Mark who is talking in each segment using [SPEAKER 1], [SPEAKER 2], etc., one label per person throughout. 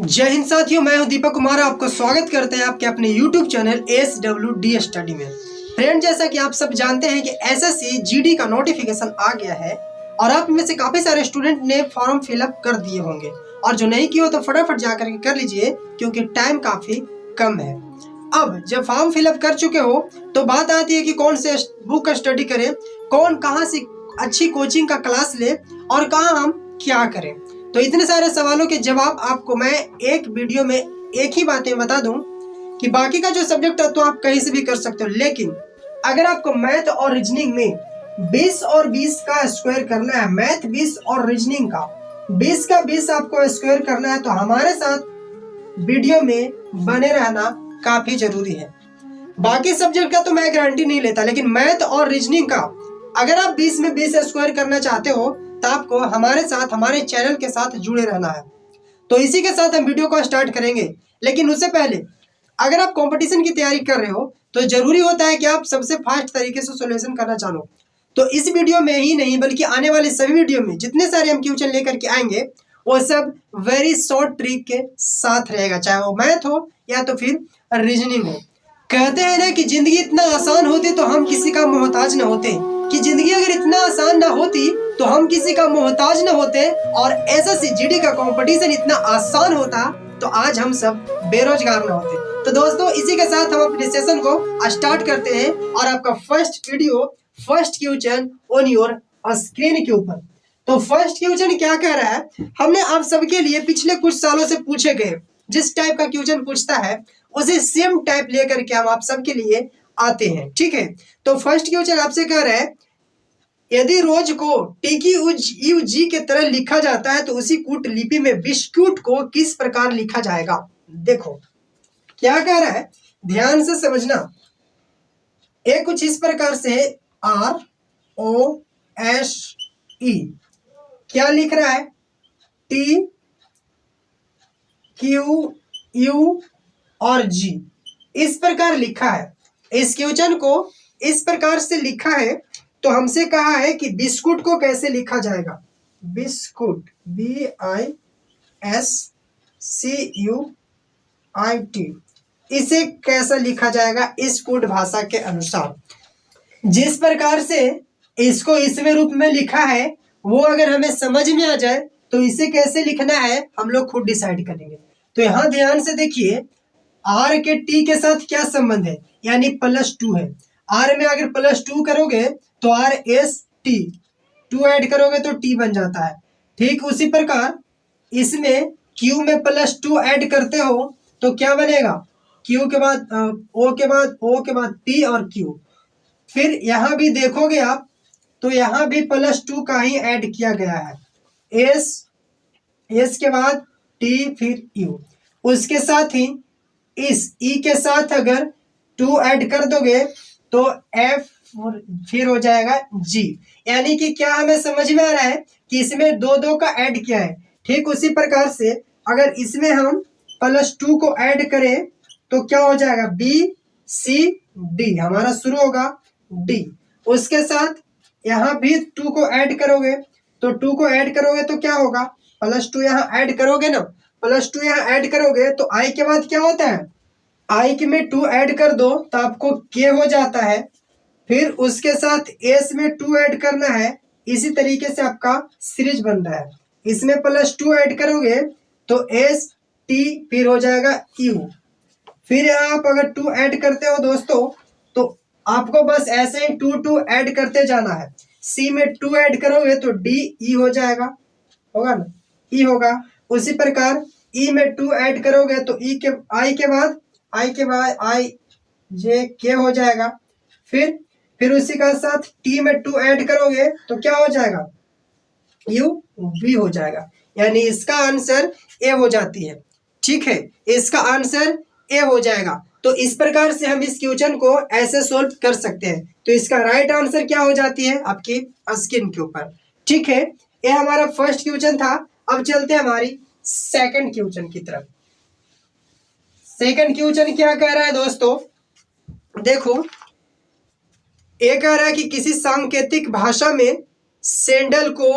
[SPEAKER 1] जय हिंद साथियों, मैं हूं दीपक कुमार। आपको स्वागत करते हैं आपके अपने YouTube चैनल SWD स्टडी में। फ्रेंड, जैसा कि आप सब जानते हैं कि SSC GD का नोटिफिकेशन आ गया है और आप में से काफी सारे स्टूडेंट ने फॉर्म फिलअप कर दिए होंगे और जो नहीं किए हो तो फटाफट जाकर के कर लीजिए क्योंकि टाइम काफी कम है। अब जब फॉर्म फिलअप कर चुके हो तो बात आती है कि कौन से बुक का स्टडी करें, कौन कहाँ से अच्छी कोचिंग का क्लास ले और कहाँ हम क्या करें। तो इतने सारे सवालों के जवाब आपको मैं एक वीडियो में एक ही बातें बता दूं कि बाकी का जो सब्जेक्ट है तो आप कहीं से भी कर सकते हो, लेकिन अगर आपको मैथ और रीजनिंग में 20 और 20 का स्क्वायर करना है, मैथ 20 और रीजनिंग का 20 का 20 आपको स्क्वायर करना है, तो हमारे साथ वीडियो में बने रहना काफी जरूरी है। बाकी सब्जेक्ट का तो मैं गारंटी नहीं लेता, लेकिन मैथ और रीजनिंग का अगर आप 20 में 20 स्क्वायर करना चाहते हो तो आपको हमारे साथ, हमारे चैनल के साथ जुड़े रहना है। तो इसी के साथ हम वीडियो को स्टार्ट करेंगे, लेकिन उससे पहले अगर आप कंपटीशन की तैयारी कर रहे हो तो जरूरी होता है कि आप सबसे फास्ट तरीके से सॉल्यूशन करना चाहो। तो इस वीडियो में ही नहीं बल्कि आने वाले सभी वीडियो में जितने सारे हम क्वेश्चन लेकर के आएंगे वो सब वेरी शॉर्ट ट्रिक के साथ रहेगा, चाहे वो मैथ हो या तो फिर रीजनिंग हो। कहते हैं ना कि जिंदगी इतना आसान होती तो हम किसी का मोहताज न होते, कि जिंदगी अगर इतना आसान ना होती तो हम किसी का मोहताज न होते और SSC GD का कंपटीशन इतना आसान होता तो आज हम सब बेरोजगार न होते। तो दोस्तों, इसी के साथ हम अपने सेशन को स्टार्ट करते हैं और आपका first video, first question on your screen के ऊपर। तो फर्स्ट क्वेश्चन क्या कह रहा है, हमने आप सबके लिए पिछले कुछ सालों से पूछे गए जिस टाइप का क्वेश्चन पूछता है उसे सेम टाइप लेकर के हम आप सबके लिए आते हैं, ठीक है। तो फर्स्ट क्वेश्चन आपसे कह रहा है, यदि रोज को TQUG के तरह लिखा जाता है तो उसी कूट लिपि में बिस्कुट को किस प्रकार लिखा जाएगा। देखो क्या कह रहा है, ध्यान से समझना। एक कुछ इस प्रकार से ROSE क्या लिख रहा है, TQU और G इस प्रकार लिखा है। इस क्वेश्चन को इस प्रकार से लिखा है तो हमसे कहा है कि बिस्कुट को कैसे लिखा जाएगा। बिस्कुट BISCUIT इसे कैसा लिखा जाएगा इस कोड भाषा के अनुसार। जिस प्रकार से इसको इसमें रूप में लिखा है वो अगर हमें समझ में आ जाए तो इसे कैसे लिखना है हम लोग खुद डिसाइड करेंगे। तो यहाँ ध्यान से देखिए, R के T के साथ क्या संबंध है, यानी +2 है। R में अगर +2 करोगे तो RST 2 ऐड करोगे तो T बन जाता है। ठीक उसी प्रकार इसमें Q में +2 ऐड करते हो तो क्या बनेगा, Q के बाद O के बाद O के बाद P और Q। फिर यहाँ भी देखोगे आप तो यहाँ भी +2 का ही ऐड किया गया है। S के बाद T फिर U, उसके साथ ही इस E के साथ अगर 2 ऐड कर दोगे तो F फिर हो जाएगा G। यानी कि क्या हमें समझ में आ रहा है कि इसमें 2 का ऐड किया है। ठीक उसी प्रकार से अगर इसमें हम +2 को ऐड करें तो क्या हो जाएगा, BCD हमारा शुरू होगा D। उसके साथ यहाँ भी 2 को ऐड करोगे तो 2 को ऐड करोगे तो क्या होगा, +2 यहाँ ऐड करोगे ना, +2 यहाँ ऐड करोगे तो I के बाद क्या होता है, I के में 2 ऐड कर दो तो आपको K हो जाता है। फिर उसके साथ S में 2 ऐड करना है, इसी तरीके से आपका सीरीज बन रहा है। इसमें +2 ऐड करोगे तो ST फिर हो जाएगा U। फिर यहाँ आप अगर 2 ऐड करते हो दोस्तों तो आपको बस ऐसे ही 2 ऐड करते जाना है। C में 2 ऐड करोगे तो DE हो जाएगा, होगा ना, E होगा। उसी प्रकार E में 2 ऐड करोगे तो I के बाद IJK हो जाएगा। फिर उसी का साथ T में 2 ऐड करोगे तो क्या हो जाएगा, UV हो जाएगा। यानी इसका आंसर A हो जाती है, ठीक है, इसका आंसर A हो जाएगा। तो इस प्रकार से हम इस क्वेश्चन को ऐसे सोल्व कर सकते हैं। तो इसका राइट आंसर क्या हो जाती है, आपकी स्क्रीन के ऊपर, ठीक है। ये हमारा फर्स्ट क्वेश्चन था। अब चलते हैं हमारी सेकंड क्वेश्चन की तरफ। सेकंड क्वेश्चन क्या कह रहा है दोस्तों, देखो ये कह रहा है कि किसी सांकेतिक भाषा में सैंडल को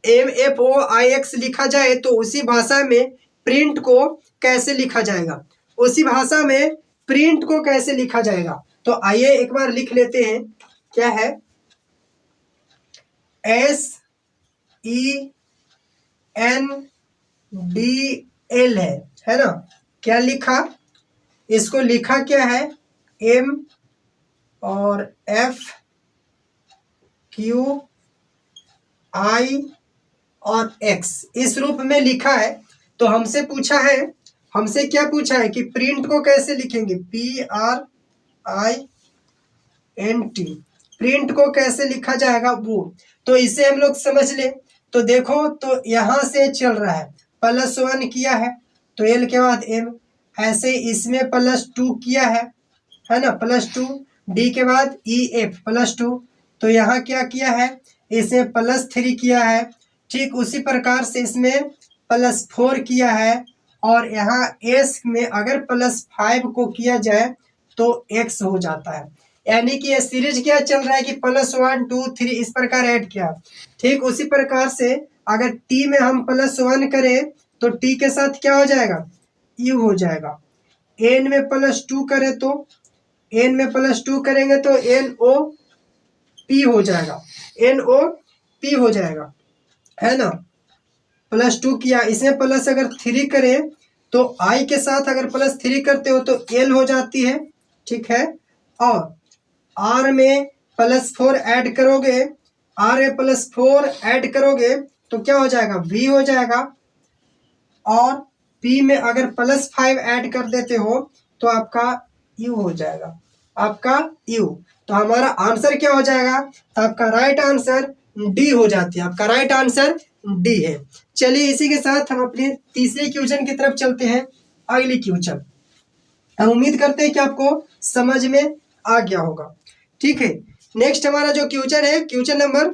[SPEAKER 1] MFOIX लिखा जाए तो उसी भाषा में प्रिंट को कैसे लिखा जाएगा, उसी भाषा में प्रिंट को कैसे लिखा जाएगा। तो आइए एक बार लिख लेते हैं। क्या है, SENDL है ना। क्या लिखा, इसको लिखा क्या है, M और FQI और X इस रूप में लिखा है। तो हमसे पूछा है, हमसे क्या पूछा है कि प्रिंट को कैसे लिखेंगे, PRINT, प्रिंट को कैसे लिखा जाएगा वो। तो इसे हम लोग समझ ले। तो देखो, तो यहाँ से चल रहा है, +1 किया है तो L के बाद M, ऐसे इसमें +2 किया है ना, +2, D के बाद EF +2, तो यहाँ क्या किया है, इसे +3 किया है। ठीक उसी प्रकार से इसमें +4 किया है, और यहाँ S में अगर +5 को किया जाए तो X हो जाता है। यानी कि ये सीरीज क्या चल रहा है कि +1 2 3 इस प्रकार ऐड किया। ठीक उसी प्रकार से अगर T में हम +1 करें तो T के साथ क्या हो जाएगा, U हो जाएगा। N में +2 करें तो N में +2 करेंगे तो NOP हो जाएगा, NOP हो जाएगा, है ना। +2 किया, इसमें प्लस अगर 3 करें तो I के साथ अगर +3 करते हो तो L हो जाती है। ठीक है, और R में +4 ऐड करोगे, R में +4 ऐड करोगे तो क्या हो जाएगा, V हो जाएगा। और P में अगर +5 ऐड कर देते हो तो आपका U हो जाएगा, आपका U। तो हमारा आंसर क्या हो जाएगा, तो आपका राइट आंसर D हो जाती है, आपका राइट आंसर D है। चलिए इसी के साथ हम अपने तीसरे क्वेश्चन की तरफ चलते हैं। अगली क्वेश्चन हम उम्मीद करते हैं कि आपको समझ में आ गया होगा। ठीक है, नेक्स्ट हमारा जो क्वेश्चन है, क्वेश्चन नंबर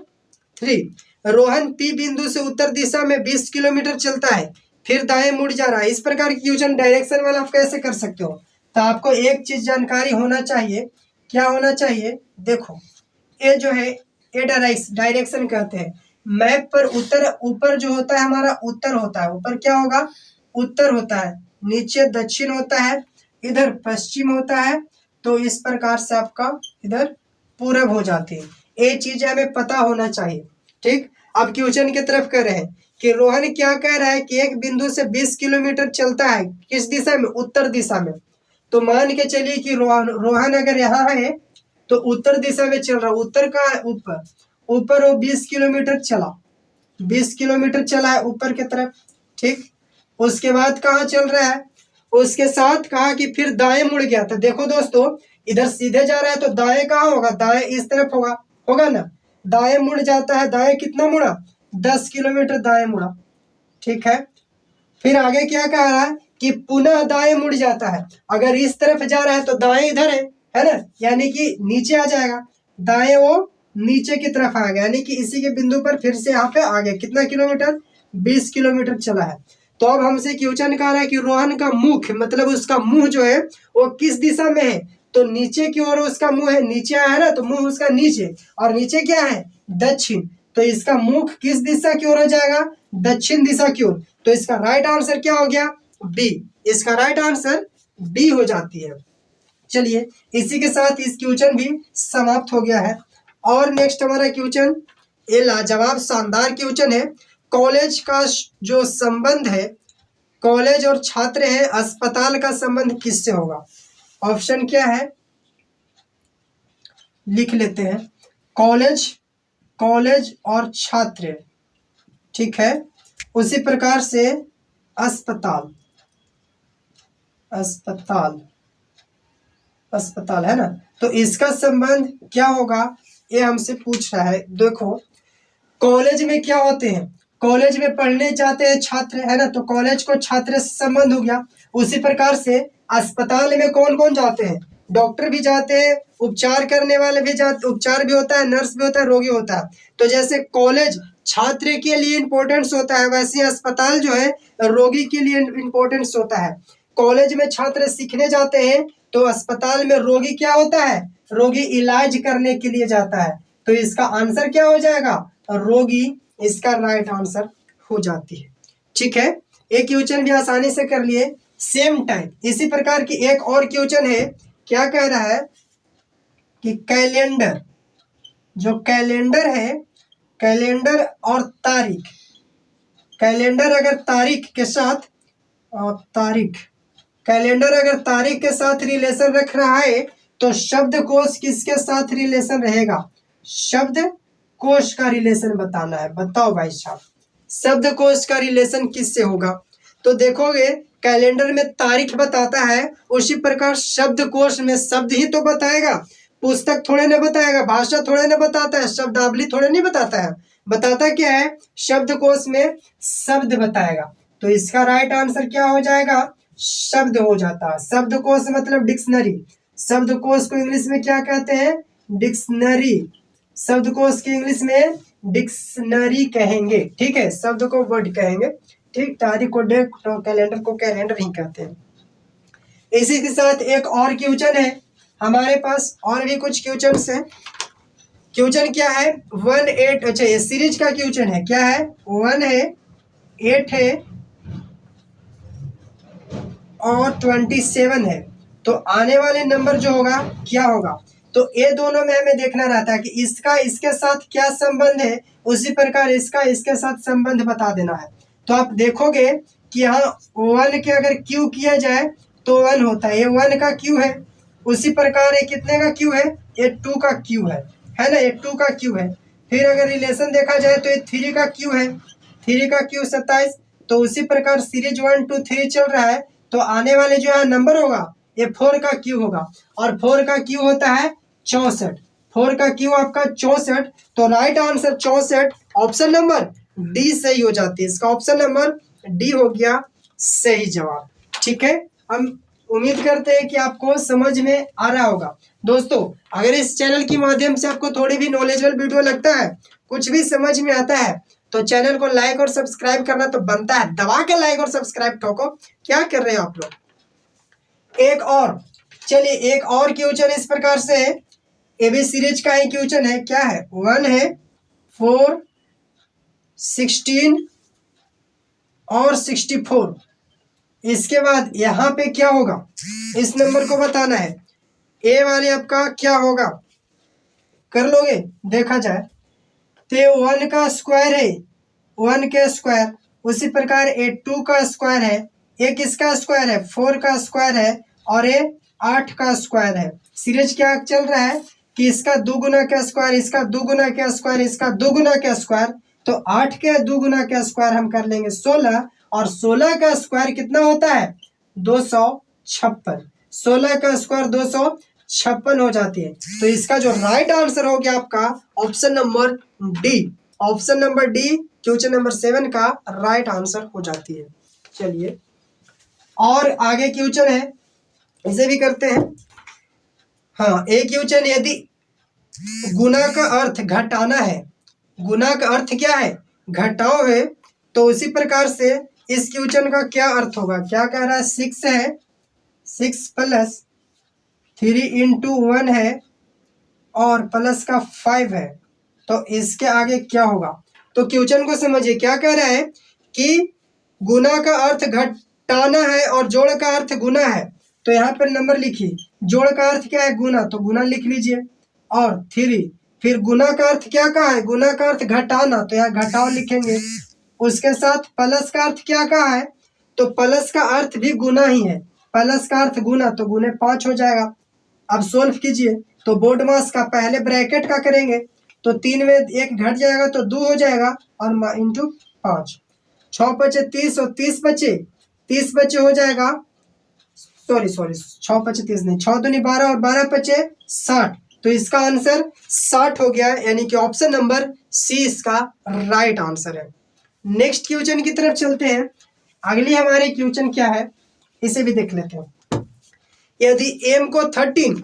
[SPEAKER 1] 3, रोहन P बिंदु से उत्तर दिशा में 20 किलोमीटर चलता है, फिर दाएं मुड़ जा रहा है। इस प्रकार की क्वेश्चन डायरेक्शन वाला आप कैसे कर सकते हो। तो आपको एक चीज जानकारी होना चाहिए, क्या होना चाहिए, देखो ये जो है ये डायरेक्शन कहते हैं। मैप पर ऊपर जो होता है हमारा उत्तर होता है, ऊपर क्या होगा, उत्तर होता है, नीचे दक्षिण होता है, इधर पश्चिम होता है, तो इस प्रकार से आपका इधर पूरब हो जाती है। ये चीज हमें पता होना चाहिए। ठीक, अब क्वेश्चन की तरफ कह रहे हैं कि रोहन क्या कह रहा है कि एक बिंदु से 20 किलोमीटर चलता है, किस दिशा में, उत्तर दिशा में। तो मान के चलिए कि रोहन अगर यहाँ है तो उत्तर दिशा में चल रहा है, उत्तर का ऊपर वो 20 किलोमीटर चला, 20 किलोमीटर चला है ऊपर की तरफ। ठीक, उसके बाद कहाँ चल रहा है, उसके साथ कहा कि फिर दाएं मुड़ गया। तो देखो दोस्तों, इधर सीधे जा रहा है तो दाएं कहाँ होगा, दाएं इस तरफ होगा ना, दाएं मुड़ जाता है। दाएं कितना मुड़ा, 10 किलोमीटर दाएं मुड़ा। ठीक है, फिर आगे क्या कह रहा है कि पुनः दाएं मुड़ जाता है। अगर इस तरफ जा रहा है तो दाएं इधर है ना, यानी कि नीचे आ जाएगा, दाएं वो नीचे की तरफ आ गया, यानी कि इसी के बिंदु पर फिर से यहाँ पे आ गया। कितना किलोमीटर, 20 किलोमीटर चला है। तो अब हमसे क्वेश्चन कह रहा है कि रोहन का मुख, मतलब उसका मुंह जो है वो किस दिशा में है। तो नीचे की ओर उसका मुंह है, नीचे आया है ना, तो मुंह उसका नीचे, और नीचे क्या है, दक्षिण। तो इसका मुख किस दिशा की ओर हो जाएगा, दक्षिण दिशा की ओर। तो इसका राइट आंसर क्या हो गया, बी। इसका राइट आंसर डी हो जाती है। चलिए इसी के साथ इस क्वेश्चन भी समाप्त हो गया है। और नेक्स्ट हमारा क्वेश्चन ये लाजवाब शानदार क्वेश्चन है। कॉलेज का जो संबंध है, कॉलेज और छात्र है, अस्पताल का संबंध किससे होगा। ऑप्शन क्या है, लिख लेते हैं, कॉलेज और छात्र। ठीक है, उसी प्रकार से अस्पताल है ना। तो इसका संबंध क्या होगा, ये हमसे पूछ रहा है। देखो कॉलेज में क्या होते हैं, कॉलेज में पढ़ने जाते हैं छात्र, है ना, तो कॉलेज को छात्र से संबंध हो गया। उसी प्रकार से अस्पताल में कौन कौन जाते हैं, डॉक्टर भी जाते हैं, उपचार करने वाले भी जाते, उपचार भी होता है, नर्स भी होता है, रोगी होता है। तो जैसे कॉलेज छात्र के लिए इम्पोर्टेंस होता है, वैसे अस्पताल जो है रोगी के लिए इम्पोर्टेंस होता है। कॉलेज में छात्र सीखने जाते हैं, तो अस्पताल में रोगी क्या होता है, रोगी इलाज करने के लिए जाता है। तो इसका आंसर क्या हो जाएगा, रोगी, इसका राइट आंसर हो जाती है। ठीक है, एक क्वेश्चन भी आसानी से कर लिए। सेम टाइप इसी प्रकार की एक और क्वेश्चन है, क्या कह रहा है कि कैलेंडर, जो कैलेंडर है, कैलेंडर और तारीख, कैलेंडर अगर तारीख के साथ तारीख, कैलेंडर अगर तारीख के साथ रिलेशन रख रहा है तो शब्दकोश किसके साथ रिलेशन रहेगा? शब्दकोश का रिलेशन बताना है। बताओ भाई साहब, शब्दकोश का रिलेशन किससे होगा? तो देखोगे कैलेंडर में तारीख बताता है, उसी प्रकार शब्दकोश में शब्द ही तो बताएगा, पुस्तक थोड़े न बताएगा, भाषा थोड़े न बताता है, शब्दावली थोड़े नहीं बताता है। बताता क्या है? शब्दकोश में शब्द बताएगा। तो इसका राइट आंसर क्या हो जाएगा? शब्द हो जाता है। शब्दकोश मतलब डिक्शनरी। शब्दकोश को इंग्लिश में क्या कहते हैं? डिक्शनरी। शब्दकोश की इंग्लिश में डिक्शनरी कहेंगे, ठीक है, शब्द को वर्ड कहेंगे, ठीक। तारीख को डेट, तो कैलेंडर को कैलेंडर ही कहते हैं। इसी के साथ एक और क्वेश्चन है हमारे पास, और भी कुछ क्वेश्चन है। क्वेश्चन क्या है? 1 8, अच्छा ये सीरीज का क्वेश्चन है। क्या है? 1 है, 8 है और 27 है। तो आने वाले नंबर जो होगा क्या होगा? तो ये दोनों में हमें देखना रहता है कि इसका इसके साथ क्या संबंध है, उसी प्रकार इसका इसके साथ संबंध बता देना है। तो आप देखोगे कि यहाँ 1 के अगर क्यू किया जाए तो 1 होता है, ये 1 का क्यू है। उसी प्रकार ये कितने का क्यू है? ये 2 का क्यू है ना, ये 2 का क्यू है। फिर अगर रिलेशन देखा जाए तो ये 3 का क्यू है, 3 का क्यू 27। तो उसी प्रकार सीरीज 1 2 3 चल रहा है, तो आने वाले जो है नंबर होगा ये 4 का क्यू होगा, और 4 का क्यू होता है 64। 4 का क्यू आपका 64। तो right answer 64, option number D सही हो जाती है। इसका ऑप्शन नंबर डी हो गया सही जवाब, ठीक है। हम उम्मीद करते हैं कि आपको समझ में आ रहा होगा। दोस्तों, अगर इस चैनल के माध्यम से आपको थोड़ी भी नॉलेजेबल वीडियो लगता है, कुछ भी समझ में आता है, तो चैनल को लाइक और सब्सक्राइब करना तो बनता है। दबा के लाइक और सब्सक्राइब ठोको। क्या कर रहे हो आप लोग? एक और, चलिए एक और क्वेश्चन इस प्रकार से है, एबी सीरीज का ही क्वेश्चन है। क्या है? 1 है, 4, 16 और 64। इसके बाद यहाँ पे क्या होगा, इस नंबर को बताना है। ए वाले आपका क्या होगा? कर लोगे? देखा जाए तो 1 का स्क्वायर है, 1 के स्क्वायर। उसी प्रकार ए 2 का स्क्वायर है, ये किसका स्क्वायर है? 4 का स्क्वायर है, और ये 8 का स्क्वायर है। सीरीज क्या चल रहा है कि इसका 2 गुना का स्क्वायर, इसका 2 गुना का स्क्वायर, इसका 2 गुना का स्क्वायर। तो 8 के 2 गुना का स्क्वायर हम कर लेंगे 16, और 16 का स्क्वायर कितना होता है? 256। 16 का स्क्वायर 256 हो जाती है। तो इसका जो राइट आंसर हो गया आपका option number D. Option number D question number 7 का राइट आंसर हो जाती है। चलिए और आगे क्वेश्चन है, इसे भी करते हैं। हाँ, एक क्वेश्चन, यदि गुना का अर्थ घटाना है, गुना का अर्थ क्या है? घटाओ है। तो उसी प्रकार से इस क्वेश्चन का क्या अर्थ होगा? क्या कह रहा है? 6 है, 6 प्लस 3 इंटू 1 है, और प्लस का 5 है। तो इसके आगे क्या होगा? तो क्वेश्चन को समझिए, क्या कह रहा है कि गुना का अर्थ घटाना है और जोड़ का अर्थ गुना है। तो यहाँ पर नंबर लिखिए, जोड़ का अर्थ क्या है? गुना, तो गुना लिख लीजिए, और 3। फिर गुना का अर्थ क्या कहा है? गुना का अर्थ घटाना, तो यहाँ घटाओ लिखेंगे। उसके साथ प्लस का अर्थ क्या कहा है? तो प्लस का अर्थ भी गुना ही है, प्लस का अर्थ गुना, तो गुने 5 हो जाएगा। अब सोल्व कीजिए, तो बोर्ड मास का पहले ब्रैकेट का करेंगे, तो 3 में 1 घट जाएगा तो 2 हो जाएगा, और इंटू 5। 6 बचे 30, और 30 बचे हो जाएगा, सॉरी 6 बचे 30 नहीं, 6 दूनी 12, और 12 बचे 60। तो इसका आंसर 60 हो गया, यानी कि ऑप्शन नंबर सी इसका राइट आंसर है। नेक्स्ट क्वेश्चन की तरफ चलते हैं। अगली हमारी क्वेश्चन क्या है, इसे भी देख लेते हैं। यदि एम को 13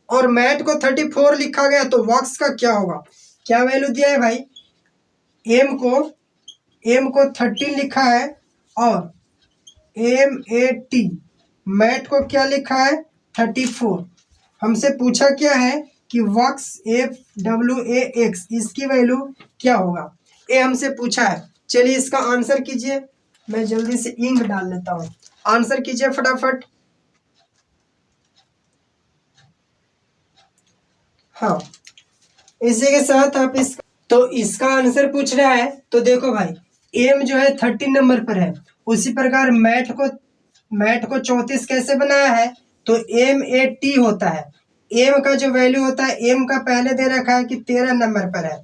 [SPEAKER 1] और मैट को 34 लिखा गया तो वॉक्स का क्या होगा? क्या वैल्यू दिया है भाई? एम को 13 लिखा है, और MAT मैट को क्या लिखा है? 34। हमसे पूछा क्या है कि वॉक्स FWAX इसकी वैल्यू क्या होगा, ये हमसे पूछा है। चलिए इसका आंसर कीजिए। मैं जल्दी से इंक डाल लेता हूँ। आंसर कीजिए फटाफट। हाँ, इसी के साथ आप तो इसका आंसर पूछ रहा है। तो देखो भाई, एम जो है 30 नंबर पर है। उसी प्रकार मैथ को 34 कैसे बनाया है? तो एम ए टी होता है। एम का जो वैल्यू होता है, एम का पहले दे रखा है कि 13 नंबर पर है।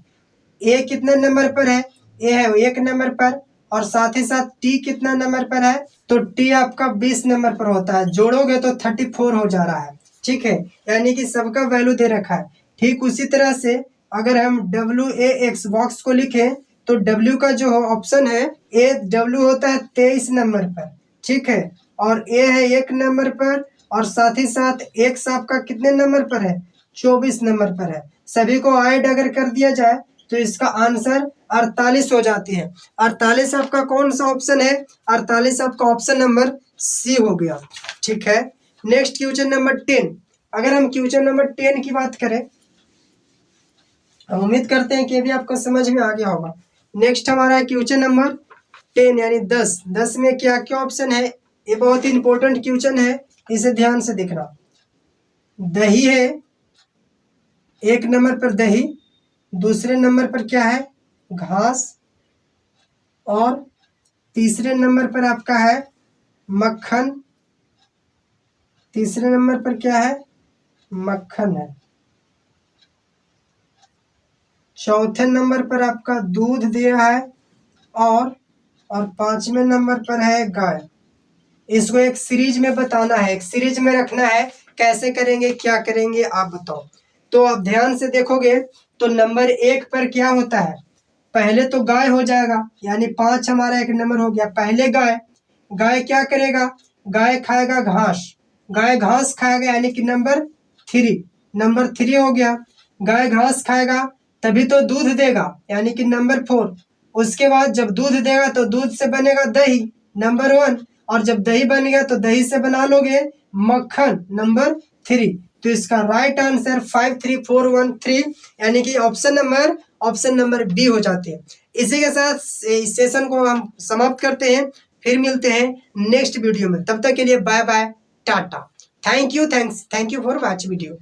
[SPEAKER 1] ए कितने नंबर पर है? ए है 1 नंबर पर। और साथ ही साथ टी कितना नंबर पर है? तो टी आपका 20 नंबर पर होता है। जोड़ोगे तो 34 हो जा रहा है। ठीक है, यानी कि सबका वैल्यू दे रखा है। ठीक उसी तरह से अगर हम WAX बॉक्स को लिखें तो W का जो ऑप्शन है, ए W होता है 23 नंबर पर। ठीक है, और ए है 1 नंबर पर। और साथ ही साथ एक्स आपका कितने नंबर पर है? 24 नंबर पर है। सभी को ऐड अगर कर दिया जाए तो इसका आंसर 48 हो जाती है। 48 आपका कौन सा ऑप्शन है? 48 आपका ऑप्शन नंबर सी हो गया। ठीक है, नेक्स्ट क्वेश्चन नंबर 10। अगर हम क्वेश्चन नंबर 10 की बात करें, हम उम्मीद करते हैं कि ये भी आपको समझ में आ गया होगा। नेक्स्ट हमारा है क्वेश्चन नंबर 10 यानी 10। 10 में क्या क्या ऑप्शन है? ये बहुत ही इंपॉर्टेंट क्वेश्चन है, इसे ध्यान से देखना। दही है, 1 नंबर पर दही। दूसरे नंबर पर क्या है? घास। और तीसरे नंबर पर आपका है मक्खन। तीसरे नंबर पर क्या है? मक्खन है। चौथे नंबर पर आपका दूध दिया है। और 5वें नंबर पर है गाय। इसको एक सीरीज में बताना है, एक सीरीज में रखना है। कैसे करेंगे, क्या करेंगे, आप बताओ। तो आप ध्यान से देखोगे तो नंबर 1 पर क्या होता है? पहले तो गाय हो जाएगा, यानी 5 हमारा एक नंबर हो गया। पहले गाय, गाय क्या करेगा? गाय खाएगा घास। गाय घास खाएगा यानी कि नंबर 3। नंबर 3 हो गया। गाय घास खाएगा तभी तो दूध देगा, यानी कि नंबर 4। उसके बाद जब दूध देगा तो दूध से बनेगा दही, नंबर 1। और जब दही बन गया तो दही से बना लोगे मक्खन, नंबर 3। तो इसका राइट आंसर 53413 यानी कि ऑप्शन नंबर बी हो जाते हैं। इसी के साथ इस सेशन को हम समाप्त करते हैं। फिर मिलते हैं नेक्स्ट वीडियो में। तब तक के लिए bye bye, tata. Thank you for watch video.